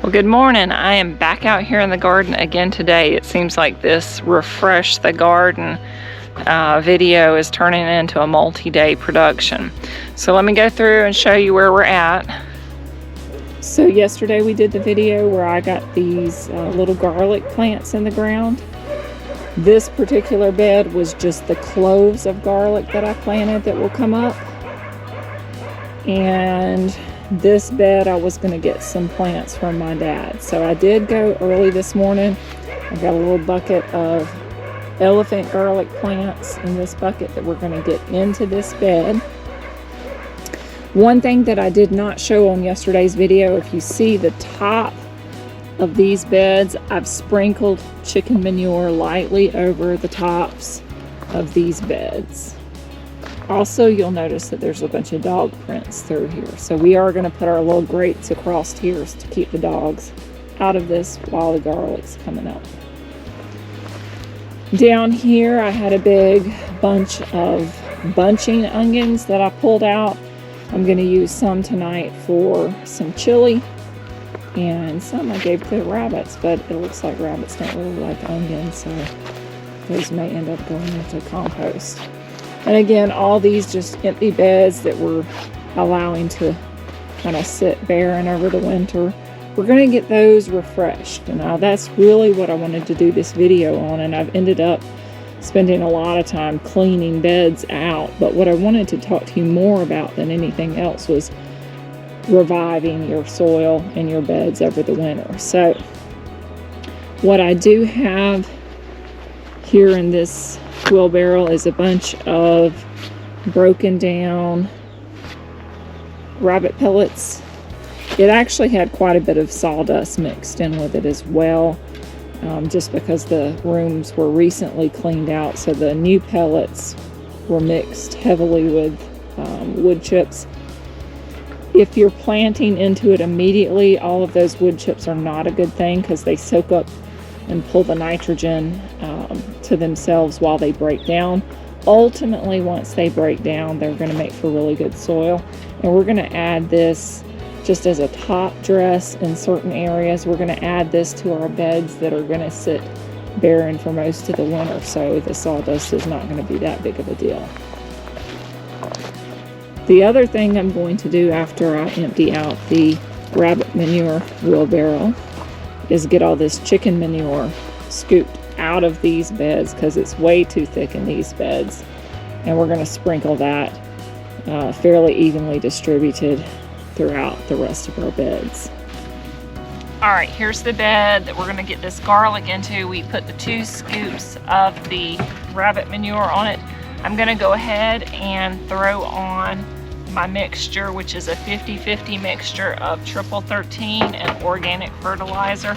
Well, good morning. I am back out here in the garden again today. It seems like this Refresh the Garden video is turning into a multi-day production. So let me go through and show you where we're at. So yesterday we did the video where I got these little garlic plants in the ground. This particular bed was just the cloves of garlic that I planted that will come up. And this bed I was going to get some plants from my dad. So I did go early this morning. I got a little bucket of elephant garlic plants in this bucket that we're going to get into this bed. One thing that I did not show on yesterday's video, if you see the top of these beds, I've sprinkled chicken manure lightly over the tops of these beds. Also, you'll notice that there's a bunch of dog prints through here. So we are going to put our little grates across here to keep the dogs out of this while the garlic's coming up. Down here, I had a big bunch of bunching onions that I pulled out. I'm going to use some tonight for some chili. And some I gave to the rabbits, but it looks like rabbits don't really like onions, so those may end up going into compost. And again, all these just empty beds that we're allowing to kind of sit barren over the winter. We're going to get those refreshed. And now that's really what I wanted to do this video on, and I've ended up spending a lot of time cleaning beds out. But what I wanted to talk to you more about than anything else was reviving your soil in your beds over the winter. So what I do have here in this wheelbarrow is a bunch of broken down rabbit pellets. It actually had quite a bit of sawdust mixed in with it as well, just because the rooms were recently cleaned out, so the new pellets were mixed heavily with wood chips. If you're planting into it immediately, all of those wood chips are not a good thing because they soak up and pull the nitrogen to themselves while they break down. Ultimately, once they break down, they're going to make for really good soil. And we're going to add this just as a top dress in certain areas. We're going to add this to our beds that are going to sit barren for most of the winter, so the sawdust is not going to be that big of a deal. The other thing I'm going to do after I empty out the rabbit manure wheelbarrow is get all this chicken manure scooped out of these beds because it's way too thick in these beds. And we're going to sprinkle that fairly evenly distributed throughout the rest of our beds. All right, here's the bed that we're going to get this garlic into. We put the 2 scoops of the rabbit manure on it. I'm going to go ahead and throw on my mixture, which is a 50-50 mixture of triple 13 and organic fertilizer.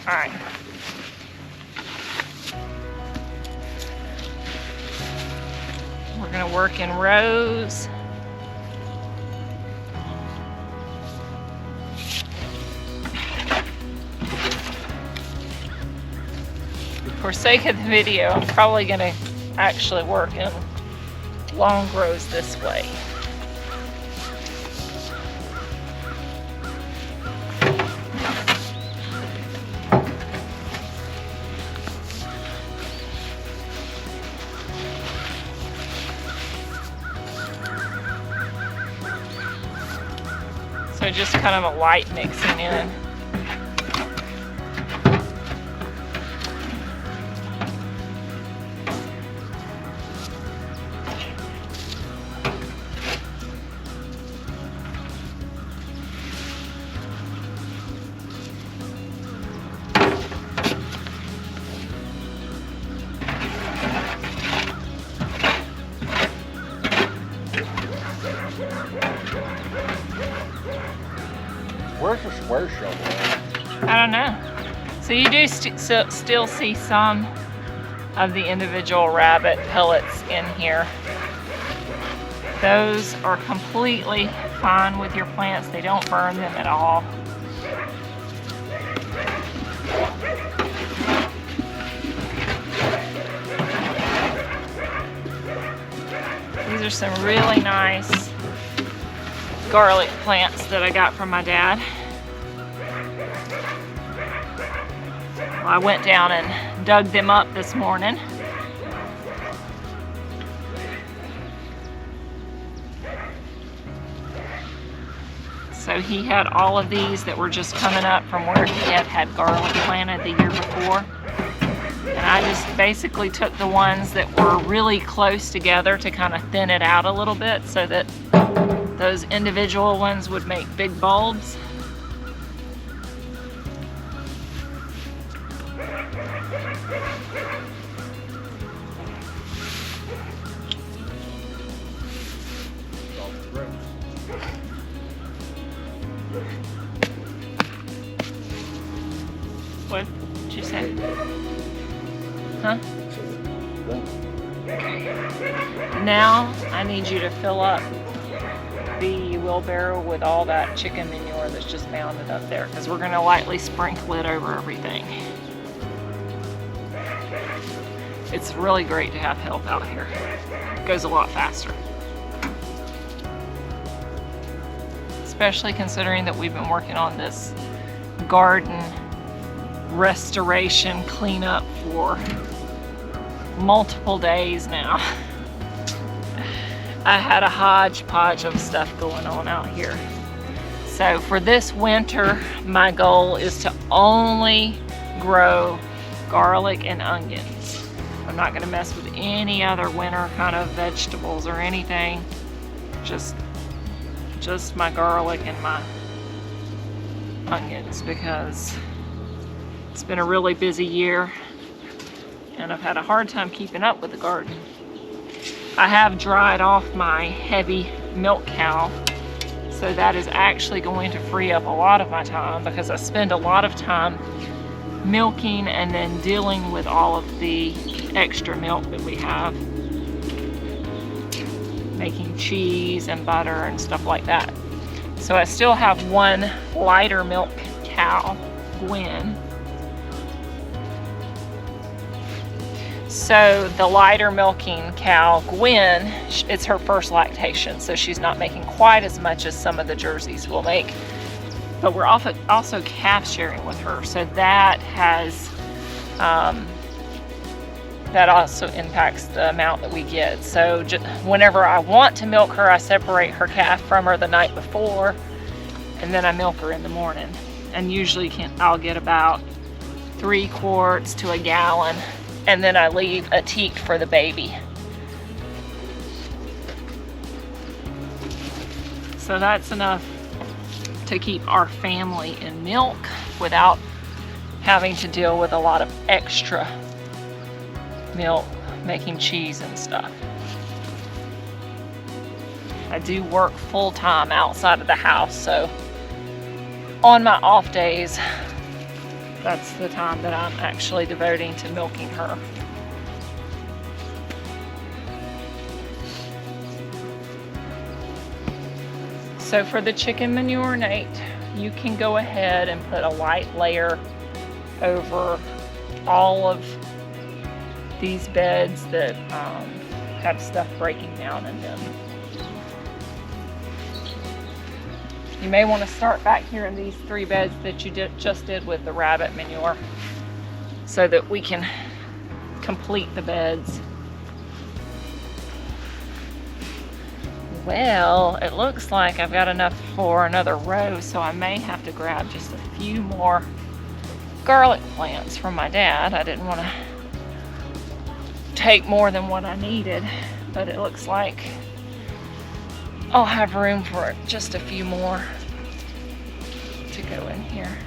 All right. We're going to work in rows. For sake of the video, I'm probably going to actually work in long rows this way. So just kind of a light mixing in. Where's the square shovel? I don't know. So you do still see some of the individual rabbit pellets in here. Those are completely fine with your plants. They don't burn them at all. are some really nice garlic plants that I got from my dad. Well, I went down and dug them up this morning. So he had all of these that were just coming up from where he had garlic planted the year before. And I just basically took the ones that were really close together to kind of thin it out a little bit so that those individual ones would make big bulbs. What did you say? Huh? Now I need you to fill up the wheelbarrow with all that chicken manure that's just mounded up there, because we're going to lightly sprinkle it over everything. It's really great to have help out here. It goes a lot faster. Especially considering that we've been working on this garden restoration cleanup for multiple days now. I had a hodgepodge of stuff going on out here. So for this winter, my goal is to only grow garlic and onions. I'm not going to mess with any other winter kind of vegetables or anything. Just my garlic and my onions, because it's been a really busy year and I've had a hard time keeping up with the garden. I have dried off my heavy milk cow, so that is actually going to free up a lot of my time, because I spend a lot of time milking and then dealing with all of the extra milk that we have, making cheese and butter and stuff like that. So I still have one lighter milk cow, Gwen. So the lighter milking cow, Gwen, it's her first lactation, so she's not making quite as much as some of the Jerseys will make. But we're also calf sharing with her, so that has that also impacts the amount that we get. So whenever I want to milk her, I separate her calf from her the night before, and then I milk her in the morning. And usually I'll get about 3 quarts to a gallon, and then I leave a teat for the baby. So that's enough to keep our family in milk without having to deal with a lot of extra milk, making cheese and stuff. I do work full-time outside of the house, so on my off days, that's the time that I'm actually devoting to milking her. So for the chicken manure, Nate, you can go ahead and put a light layer over all of these beds that have stuff breaking down in them. You may want to start back here in these 3 beds that you just did with the rabbit manure, so that we can complete the beds. Well, it looks like I've got enough for another row, so I may have to grab just a few more garlic plants from my dad. I didn't want to take more than what I needed, but it looks like I'll have room for just a few more to go in here.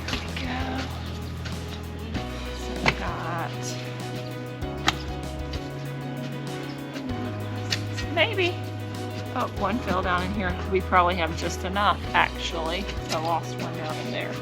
There we go. So we got maybe, oh, one fell down in here. We probably have just enough, actually. I lost one down in there.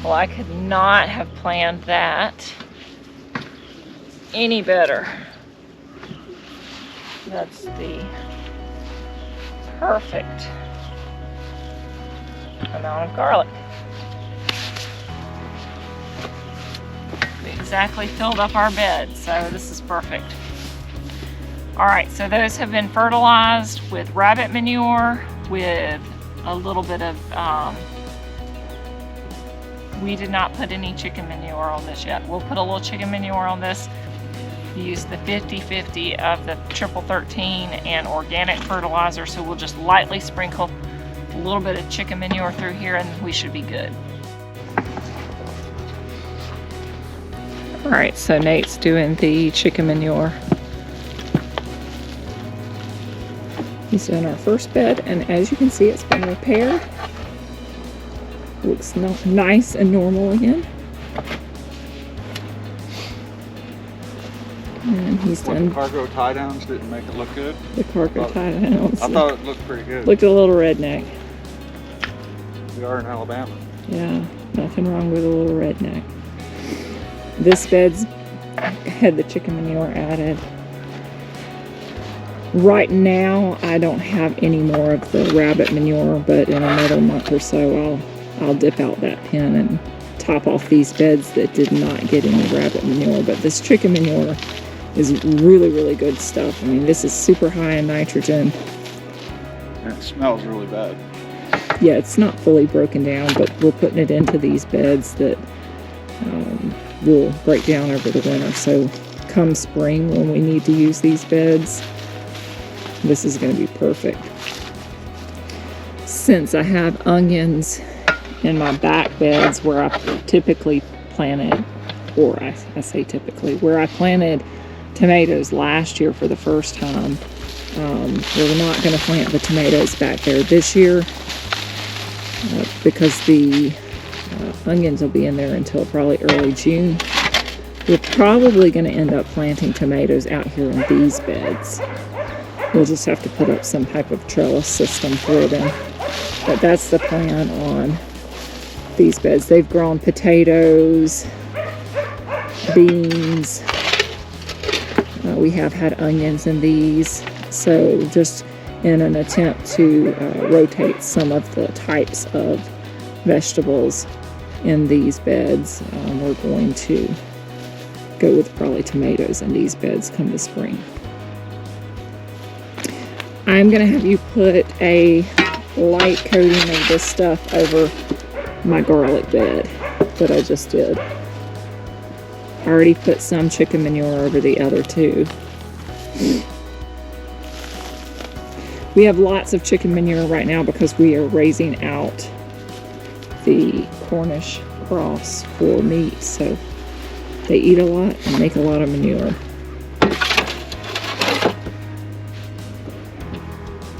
Well, I could not have planned that any better. That's the perfect amount of garlic. We exactly filled up our bed, so this is perfect. All right, so those have been fertilized with rabbit manure, with a little bit of, we did not put any chicken manure on this yet. We'll put a little chicken manure on this. Use the 50-50 of the triple 13 and organic fertilizer, so we'll just lightly sprinkle a little bit of chicken manure through here and we should be good. All right, so Nate's doing the chicken manure. He's doing our first bed, and as you can see, it's been repaired. Looks nice and normal again. And he's done. The cargo tie downs didn't make it look good. The cargo tie downs. I thought it looked pretty good. Looked a little redneck. We are in Alabama. Yeah, nothing wrong with a little redneck. This bed's had the chicken manure added. Right now, I don't have any more of the rabbit manure, but in another month or so, I'll dip out that pen and top off these beds that did not get any rabbit manure. But this chicken manure is really, really good stuff. I mean, this is super high in nitrogen. And it smells really bad. Yeah, it's not fully broken down, but we're putting it into these beds that will break down over the winter. So come spring, when we need to use these beds, this is going to be perfect. Since I have onions in my back beds where I typically planted, or I say typically, where I planted tomatoes last year for the first time, we're not going to plant the tomatoes back there this year because the onions will be in there until probably early June. We're probably going to end up planting tomatoes out here in these beds. We'll just have to put up some type of trellis system for them. But that's the plan on these beds. They've grown potatoes, beans. We have had onions in these. So just in an attempt to rotate some of the types of vegetables in these beds, we're going to go with probably tomatoes in these beds come the spring. I'm going to have you put a light coating of this stuff over my garlic bed that I just did. I already put some chicken manure over the other two. We have lots of chicken manure right now because we are raising out the Cornish cross for meat, so they eat a lot and make a lot of manure.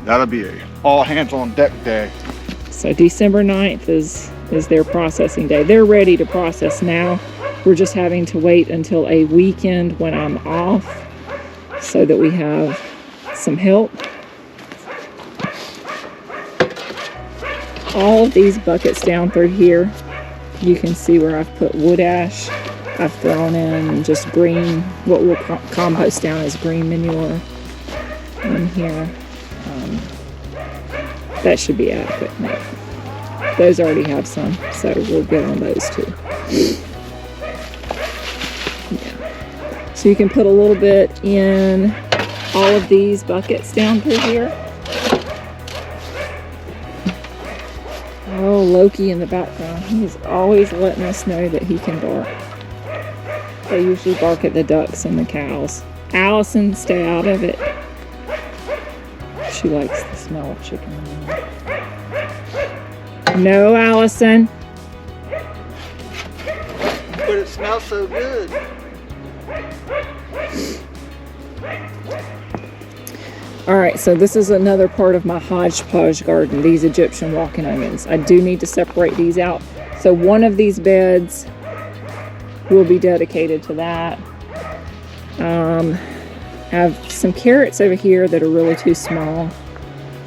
That'll be a all hands on deck day. So December 9th is their processing day. They're ready to process now. We're just having to wait until a weekend when I'm off so that we have some help. All of these buckets down through here, you can see where I've put wood ash. I've thrown in just green, what we'll compost down as green manure in here. That should be adequate. No. Those already have some, so we'll get on those too. Yeah. So you can put a little bit in all of these buckets down through here. Oh, Loki in the background. He's always letting us know that he can bark. They usually bark at the ducks and the cows. Allison, stay out of it. She likes the smell of chicken manure. No, Allison. But it smells so good. All right, so this is another part of my hodgepodge garden, these Egyptian walking onions. I do need to separate these out. So one of these beds will be dedicated to that. I have some carrots over here that are really too small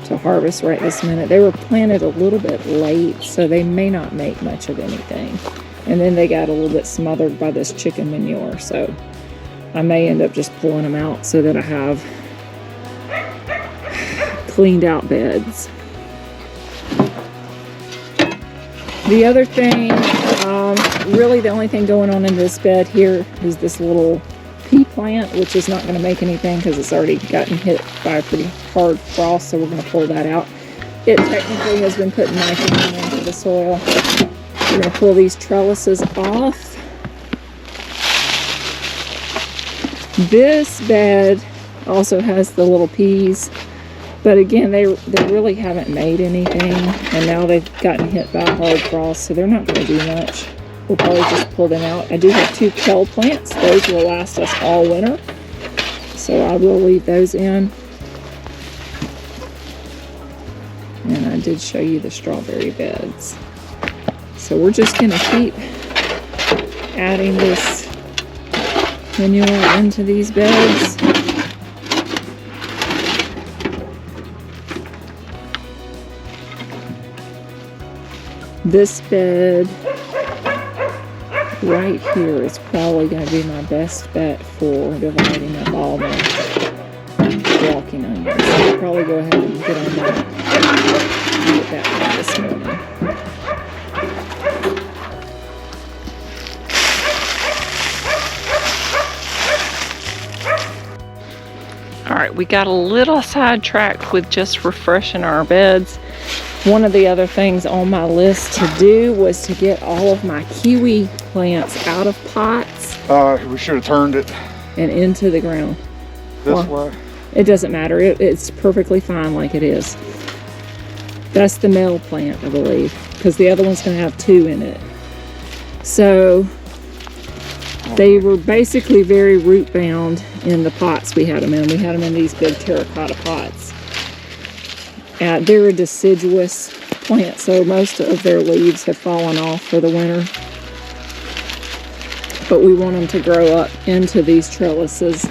to harvest right this minute. They were planted a little bit late, so they may not make much of anything. And then they got a little bit smothered by this chicken manure. So I may end up just pulling them out so that I have cleaned out beds. The other thing, really the only thing going on in this bed here is this little pea plant, which is not going to make anything because it's already gotten hit by a pretty hard frost, so we're going to pull that out. It technically has been putting nitrogen into the soil. We're going to pull these trellises off. This bed also has the little peas, but again, they really haven't made anything, and now they've gotten hit by a hard frost, so they're not going to do much. We'll probably just pull them out. I do have 2 kale plants. Those will last us all winter, so I will leave those in. And I did show you the strawberry beds. So we're just going to keep adding this manure into these beds. This bed right here is probably going to be my best bet for dividing up all my walking onions. So I'll probably go ahead and get on that and get that done this morning. Alright, we got a little sidetracked with just refreshing our beds. One of the other things on my list to do was to get all of my kiwi plants out of pots. We should have turned it and into the ground. this way. It doesn't matter. It's perfectly fine like it is. That's the male plant, I believe, because the other one's going to have 2 in it. So they were basically very root bound in the pots we had them in. We had them in these big terracotta pots. They're a deciduous plant, so most of their leaves have fallen off for the winter. But we want them to grow up into these trellises.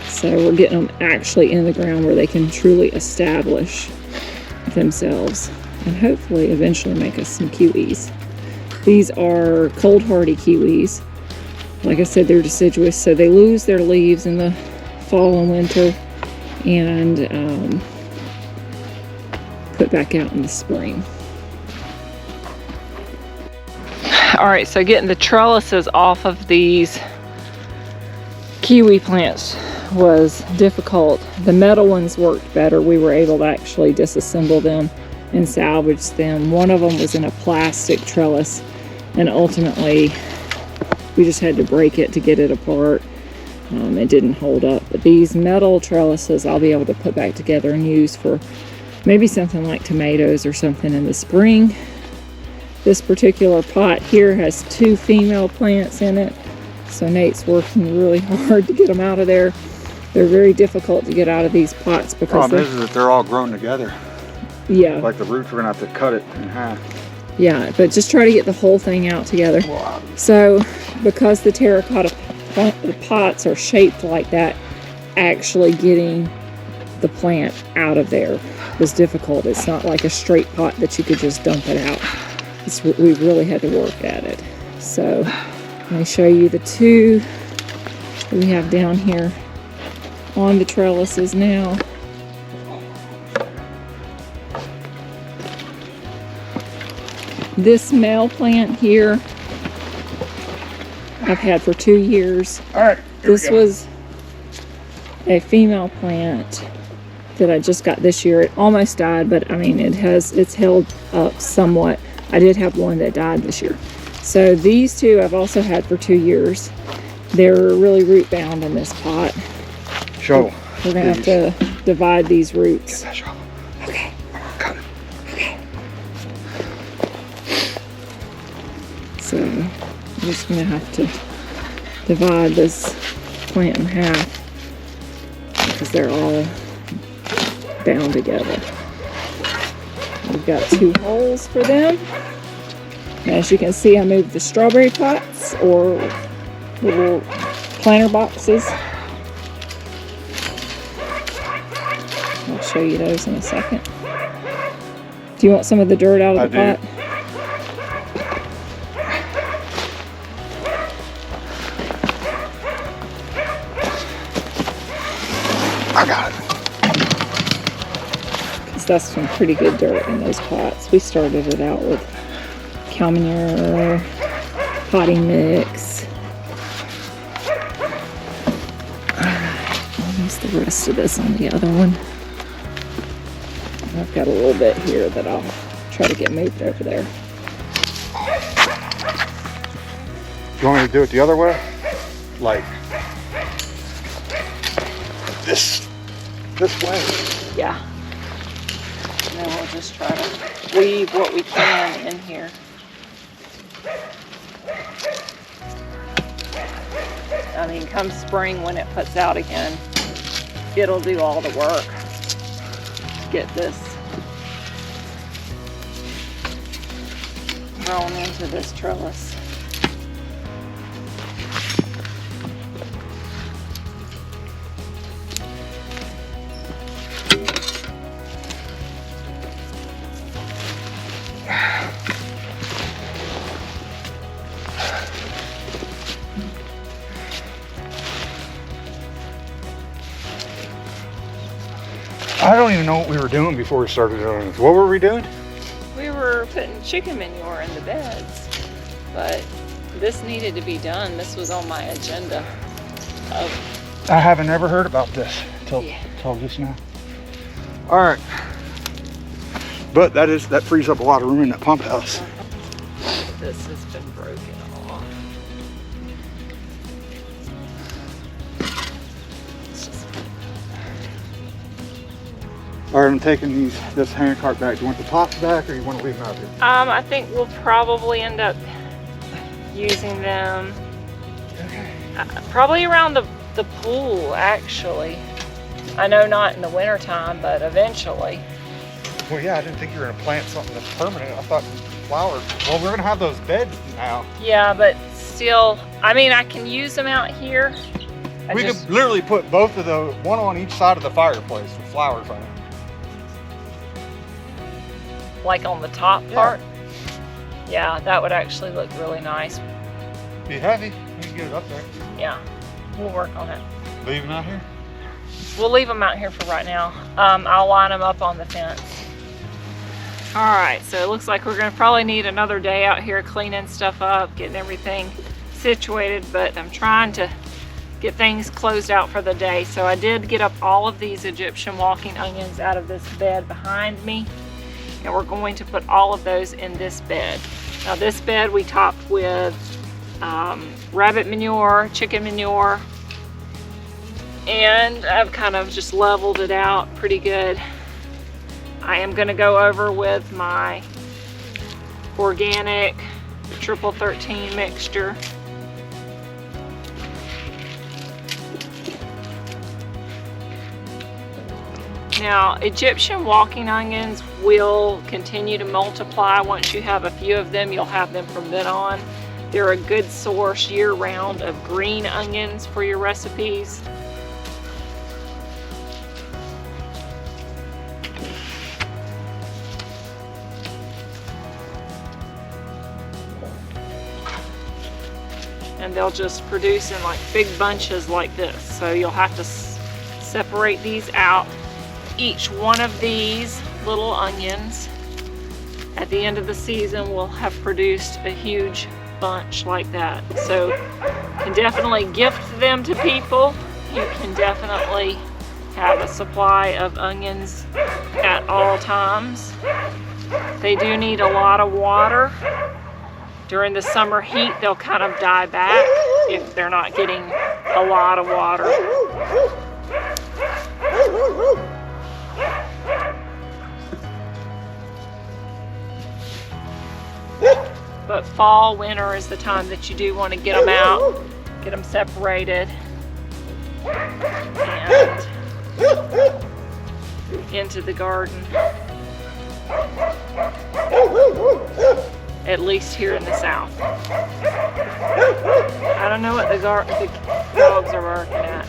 So we're getting them actually in the ground where they can truly establish themselves and hopefully eventually make us some kiwis. These are cold hardy kiwis. Like I said, they're deciduous, so they lose their leaves in the fall and winter and put back out in the spring. All right, so getting the trellises off of these kiwi plants was difficult. The metal ones worked better. We were able to actually disassemble them and salvage them. One of them was in a plastic trellis, and ultimately we just had to break it to get it apart. It didn't hold up. But these metal trellises I'll be able to put back together and use for maybe something like tomatoes or something in the spring. This particular pot here has 2 female plants in it, so Nate's working really hard to get them out of there. They're very difficult to get out of these pots because Problem is that they're all grown together. Yeah. Like the roots, we're gonna have to cut it in half. Yeah, but just try to get the whole thing out together. Wow. So because the terracotta pots are shaped like that, actually getting the plant out of there was difficult. It's not like a straight pot that you could just dump it out. We really had to work at it. So let me show you the 2 that we have down here on the trellises now. This male plant here I've had for 2 years. All right, This was a female plant that I just got this year. It almost died, but I mean it's held up somewhat. I did have one that died this year. So these 2 I've also had for 2 years. They're really root bound in this pot. Shovel. We're gonna have to divide these roots. Get that shovel. Okay. Cut it. Okay. So I'm just gonna have to divide this plant in half because they're all bound together. We've got 2 holes for them. As you can see, I moved the strawberry pots or little planter boxes. I'll show you those in a second. Do you want some of the dirt out of the pot? because that's some pretty good dirt in those pots. We started it out with cow manure, potting mix. Alright, I'll use the rest of this on the other one. I've got a little bit here that I'll try to get moved over there. You want me to do it the other way? Like this way? Yeah. And then we'll just try to weave what we can in here. I mean, come spring when it puts out again, it'll do all the work to get this thrown into this trellis. I don't even know what we were doing before we started doing this. What were we doing? We were putting chicken manure in the beds, but this needed to be done. This was on my agenda. I haven't ever heard about this till just now. All right, but that frees up a lot of room in that pump house. This has been broken off. All right, I'm taking this hand cart back. Do you want the tops back, or you want to leave them out here? I think we'll probably end up using them probably around the pool, actually. I know not in the winter time, but eventually. Well, yeah, I didn't think you were gonna plant something that's permanent. I thought flowers. Well, we're gonna have those beds now. Yeah, but still, I mean, I can use them out here. We could literally put both of those, one on each side of the fireplace with flowers on it. Like on the top part? Yeah, that would actually look really nice. Be heavy. We can get it up there. Yeah, we'll work on it. Leave them out here? We'll leave them out here for right now. I'll line them up on the fence. All right, so it looks like we're gonna probably need another day out here cleaning stuff up, getting everything situated, but I'm trying to get things closed out for the day. So I did get up all of these Egyptian walking onions out of this bed behind me, and we're going to put all of those in this bed. Now this bed we topped with rabbit manure, chicken manure, and I've kind of just leveled it out pretty good. I am going to go over with my organic triple 13 mixture. Now, Egyptian walking onions will continue to multiply. Once you have a few of them, you'll have them from then on. They're a good source year-round of green onions for your recipes. And they'll just produce in like big bunches like this. So you'll have to separate these out. Each one of these little onions at the end of the season will have produced a huge bunch like that. So you can definitely gift them to people. You can definitely have a supply of onions at all times. They do need a lot of water. During the summer heat, they'll kind of die back if they're not getting a lot of water. But fall, winter is the time that you do want to get them out, get them separated, and into the garden. At least here in the south. I don't know what the dogs are barking at.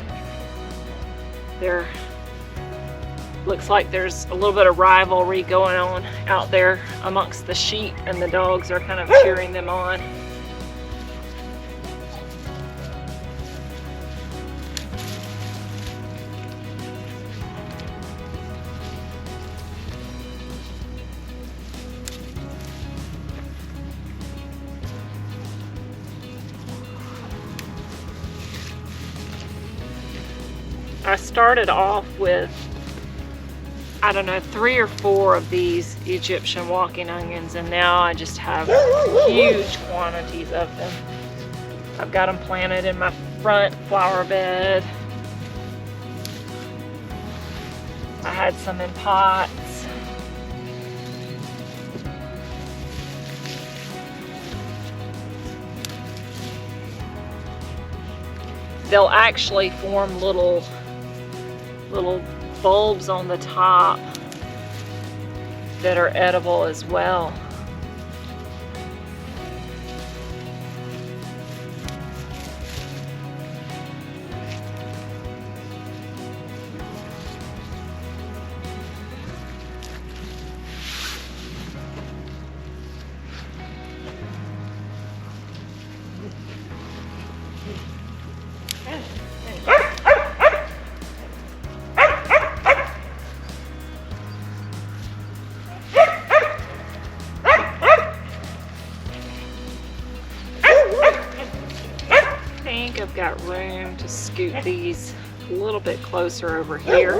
Looks like there's a little bit of rivalry going on out there amongst the sheep, and the dogs are kind of cheering them on. started off with, I don't know, 3 or 4 of these Egyptian walking onions, and now I just have huge quantities of them. I've got them planted in my front flower bed. I had some in pots. They'll actually form little bulbs on the top that are edible as well. I think I've got room to scoot these a little bit closer over here.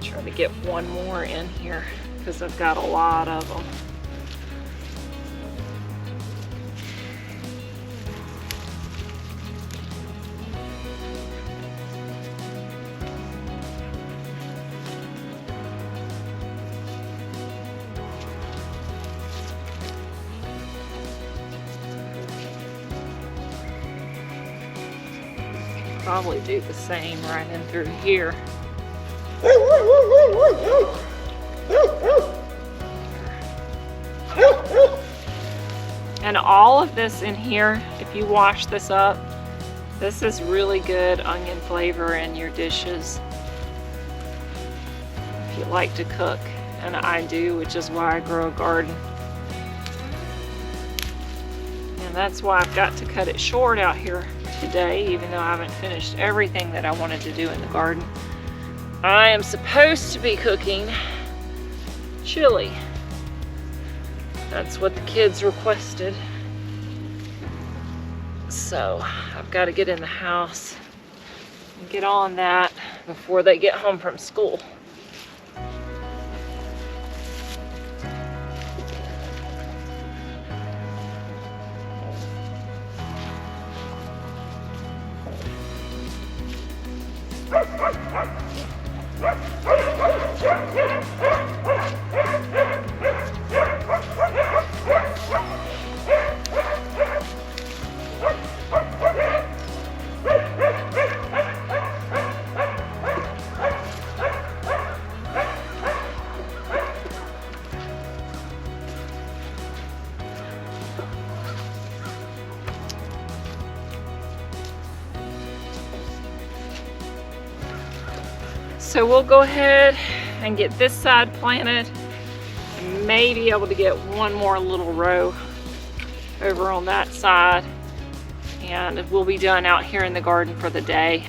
Try to get one more in here because I've got a lot of them. Probably do the same right in through here. And all of this in here, if you wash this up, this is really good onion flavor in your dishes. If you like to cook, and I do, which is why I grow a garden. And that's why I've got to cut it short out here today, even though I haven't finished everything that I wanted to do in the garden. I am supposed to be cooking chili. That's what the kids requested. So I've got to get in the house and get on that before they get home from school. So we'll go ahead and get this side planted and maybe be able to get one more little row over on that side, and we'll be done out here in the garden for the day.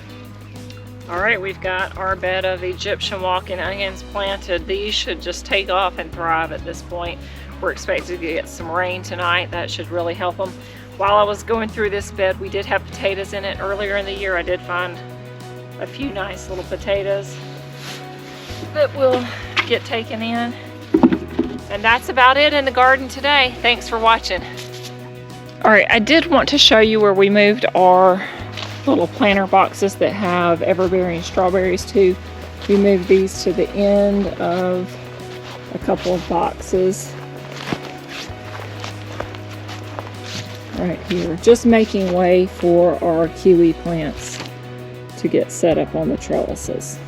All right, we've got our bed of Egyptian walking onions planted. These should just take off and thrive at this point. We're expected to get some rain tonight. That should really help them. While I was going through this bed, we did have potatoes in it earlier in the year. I did find a few nice little potatoes that will get taken in. And that's about it in the garden today. Thanks for watching. All right, I did want to show you where we moved our little planter boxes that have ever-bearing strawberries to. We moved these to the end of a couple of boxes right here, just making way for our kiwi plants to get set up on the trellises.